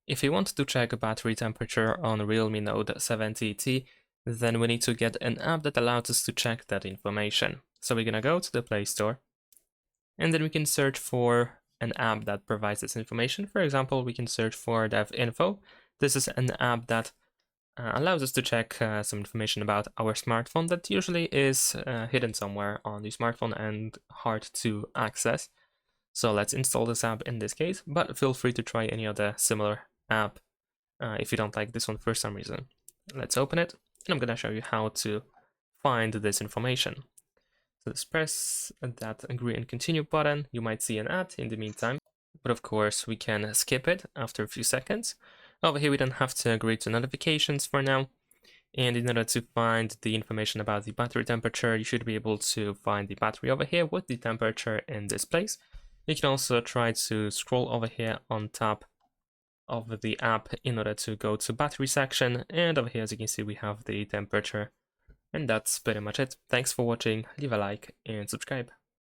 If you want to check battery temperature on Realme Note 70T, then we need to get an app that allows us to check that information. So we're gonna go to the Play Store, and then we can search for an app that provides this information. For example, we can search for DevInfo. This is an app that allows us to check some information about our smartphone that usually is hidden somewhere on the smartphone and hard to access. So let's install this app in this case, but feel free to try any other similar app if you don't like this one for some reason. Let's open it, and I'm going to show you how to find this information. So let's press that agree and continue button. You might see an ad in the meantime, but of course we can skip it after a few seconds. Over here we don't have to agree to notifications for now. And in order to find the information about the battery temperature, you should be able to find the battery over here with the temperature in this place. You can also try to scroll over here on top of the app in order to go to battery section, and over here, as you can see, we have the temperature. And that's pretty much it. Thanks for watching, leave a like and subscribe.